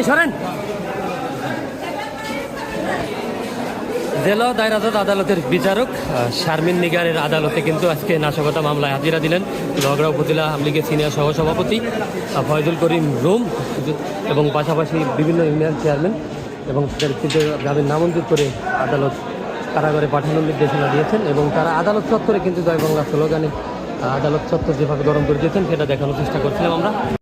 সরেন। জেলা দায়রা জজ আদালতের বিচারক শারমিন নিগারের আদালতে কিন্তু আজকে নাশকতা মামলায় হাজিরা দিলেন নগরা উপজেলা আওয়ামী লীগের সিনিয়র সহসভাপতি ফয়জুল করিম রুম এবং পাশাপাশি বিভিন্ন ইউনিয়ন চেয়ারম্যান এবং তাদের জামিন নামঞ্জুর করে আদালত কারাগারে পাঠানোর নির্দেশনা দিয়েছেন এবং তারা আদালত চত্বরে কিন্তু জয় বাংলা স্লোগানে আদালত চত্বর যেভাবে গরম করে দিয়েছেন সেটা দেখানোর চেষ্টা করছিলাম আমরা।